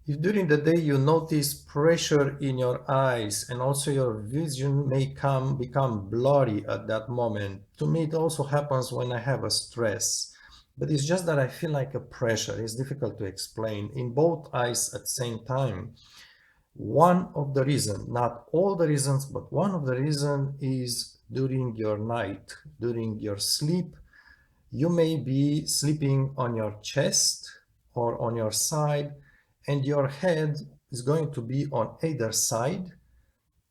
If during the day you notice pressure in your eyes and also your vision may become blurry at that moment. To me, it also happens when I have a stress. But it's just that I feel like a pressure. It's difficult to explain in both eyes at the same time. One of the reasons, not all the reasons, but one of the reasons is during your night, during your sleep, you may be sleeping on your chest or on your side, and your head is going to be on either side,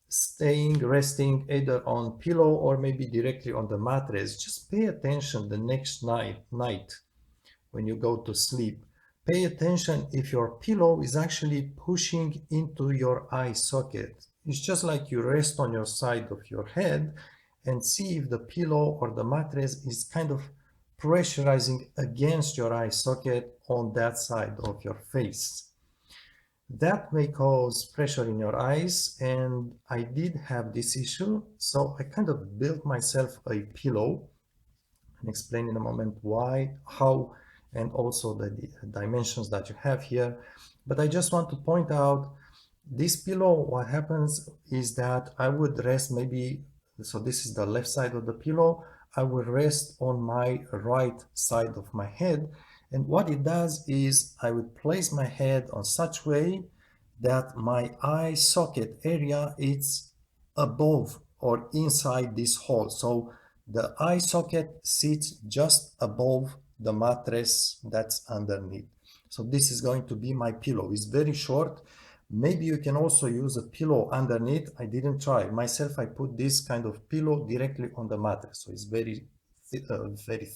staying, resting either on pillow or maybe directly on the mattress. Just pay attention the next night when you go to sleep. Pay attention if your pillow is actually pushing into your eye socket. It's just like you rest on your side of your head and see if the pillow or the mattress is kind of pressurizing against your eye socket on that side of your face. That may cause pressure in your eyes, and I did have this issue, so I kind of built myself a pillow and explain in a moment why, how, and also the dimensions that you have here. But I just want to point out this pillow, what happens is that I would rest maybe, so this is the left side of the pillow, I will rest on my right side of my head. And what it does is I would place my head on such way that my eye socket area is above or inside this hole. So the eye socket sits just above the mattress that's underneath. So this is going to be my pillow. It's very short. Maybe you can also use a pillow underneath. I didn't try. Myself, I put this kind of pillow directly on the mattress. So it's very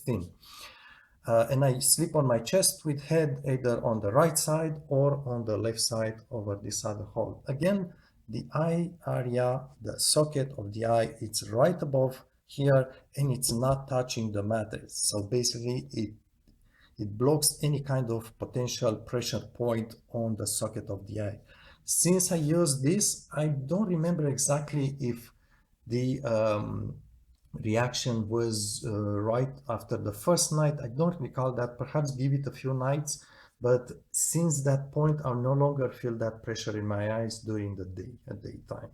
thin. And I sleep on my chest with head either on the right side or on the left side over this other hole. Again, the eye area, the socket of the eye, it's right above here and it's not touching the mattress. So basically it blocks any kind of potential pressure point on the socket of the eye. Since I use this, I don't remember exactly if the reaction was right after the first night. I don't recall that. Perhaps give it a few nights, but since that point, I no longer feel that pressure in my eyes during the day, at daytime,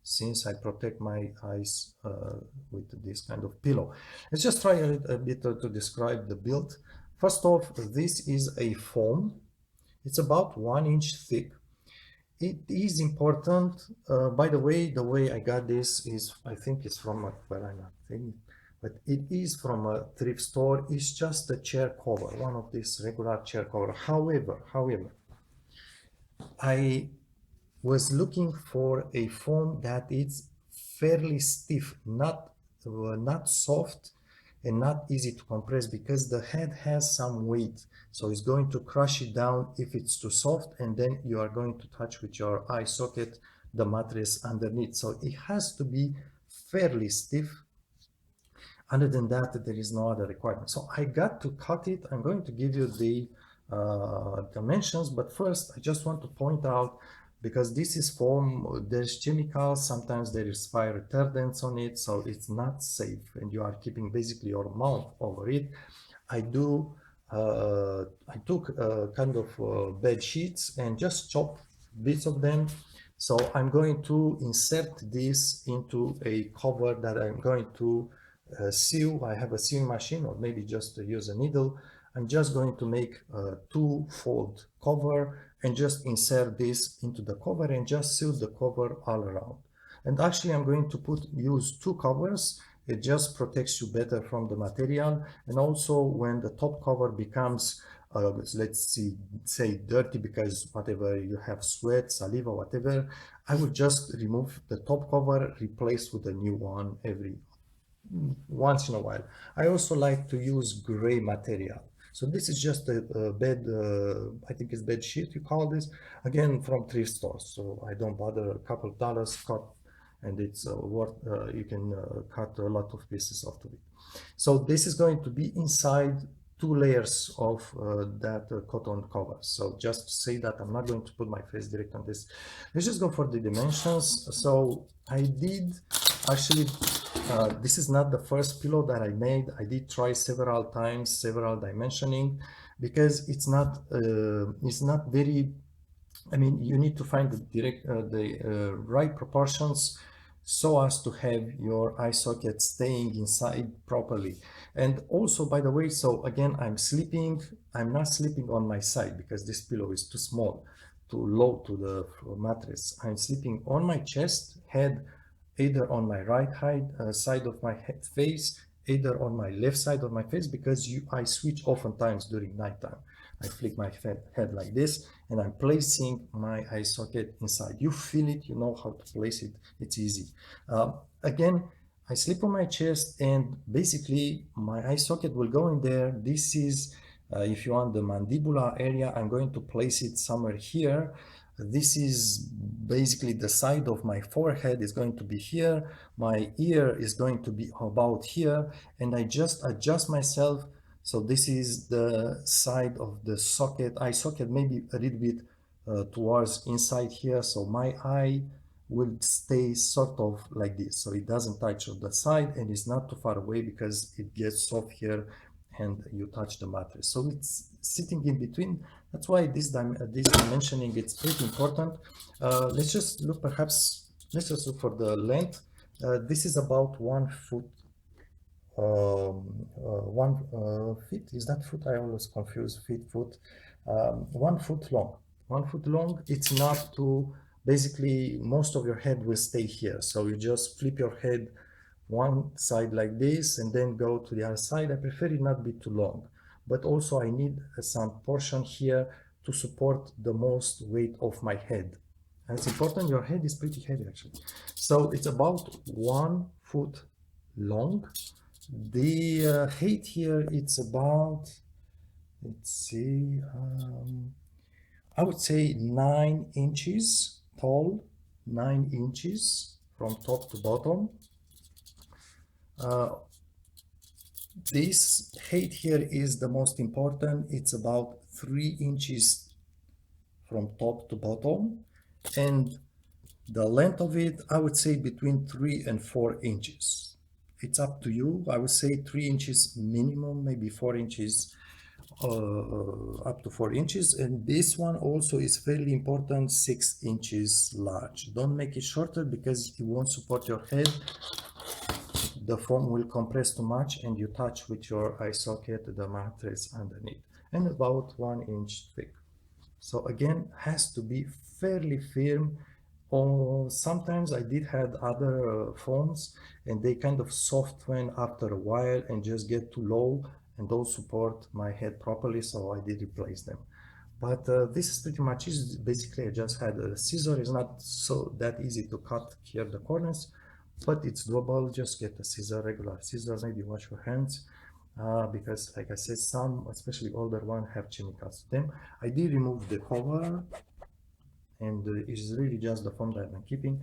since I protect my eyes with this kind of pillow. Let's just try a bit to describe the build. First off, this is a foam. It's about 1 inch thick. It is important. By the way I got this is, I think it's from a, well, I'm not thinking, but it is from a thrift store. It's just a chair cover, one of these regular chair cover. However, I was looking for a foam that is fairly stiff, not soft and not easy to compress, because the head has some weight, so it's going to crush it down if it's too soft, and then you are going to touch with your eye socket the mattress underneath. So it has to be fairly stiff. Other than that, there is no other requirement. So I got to cut it. I'm going to give you the dimensions, but first I just want to point out, because this is foam, there's chemicals, sometimes there is fire retardants on it, so it's not safe, and you are keeping basically your mouth over it. I took kind of bed sheets and just chopped bits of them. So I'm going to insert this into a cover that I'm going to sew. I have a sewing machine, or maybe just to use a needle. I'm just going to make a two-fold cover and just insert this into the cover and just sew the cover all around. And actually I'm going to use two covers. It just protects you better from the material. And also when the top cover becomes, let's say dirty, because whatever you have, sweat, saliva, whatever, I would just remove the top cover, replace with a new one every once in a while. I also like to use gray material. So this is just a bed, I think it's bed sheet you call this, again from thrift stores. So I don't bother, a couple of dollars cut, and it's worth, you can cut a lot of pieces off of it. So this is going to be inside two layers of that cotton cover. So just to say that I'm not going to put my face direct on this. Let's just go for the dimensions. So I did actually, this is not the first pillow that I made. I did try several times, several dimensioning, because it's not very I mean, you need to find the right proportions so as to have your eye socket staying inside properly. And also, by the way, so again, I'm not sleeping on my side because this pillow is too small, too low to the mattress. I'm sleeping on my chest, head either on my side of my face, either on my left side of my face, because I switch oftentimes during nighttime. I flick my head like this, and I'm placing my eye socket inside. You feel it, you know how to place it, it's easy. Again, I sleep on my chest, and basically my eye socket will go in there. This is, if you want the mandibular area, I'm going to place it somewhere here. This is basically the side of my forehead is going to be here. My ear is going to be about here, and I just adjust myself. So this is the side of the socket, eye socket, maybe a little bit towards inside here. So my eye will stay sort of like this. So it doesn't touch on the side and it's not too far away because it gets soft here and you touch the mattress. So it's sitting in between. That's why this dimensioning, it's pretty important. Let's just look let's just look for the length. This is about 1 foot 1 feet, is that foot? I always confuse feet, foot. 1 foot long. 1 foot long, it's enough to basically most of your head will stay here. So you just flip your head one side like this and then go to the other side. I prefer it not be too long, but also I need some portion here to support the most weight of my head. And it's important, your head is pretty heavy actually. So it's about 1 foot long. The height here, it's about, let's see, I would say 9 inches tall, 9 inches from top to bottom. This height here is the most important. It's about 3 inches from top to bottom, and the length of it, I would say between 3 and 4 inches. It's up to you. I would say 3 inches minimum, maybe 4 inches, up to 4 inches. And this one also is fairly important, 6 inches large. Don't make it shorter because it won't support your head. The foam will compress too much and you touch with your eye socket the mattress underneath. And about 1 inch thick. So again, has to be fairly firm. Or sometimes I did had other foams and they kind of soften after a while and just get too low and don't support my head properly, so I did replace them. But this is pretty much easy. Basically, I just had a scissor. It's not so that easy to cut here the corners, but it's doable. Just get a scissor, regular scissor, maybe wash your hands. Because like I said, some, especially older ones, have chemicals to them. I did remove the cover, and it's really just the foam that I'm keeping.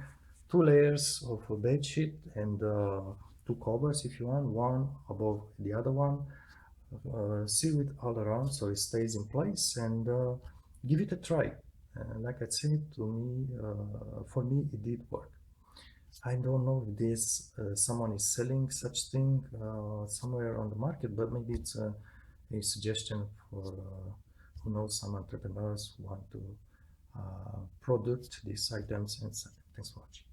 2 layers of a bed sheet and 2 covers if you want, one above the other one. Seal it all around so it stays in place, and give it a try. Like I said, for me it did work. I don't know if this someone is selling such thing somewhere on the market, but maybe it's a suggestion for who knows, some entrepreneurs who want to produce these items. And thanks for watching.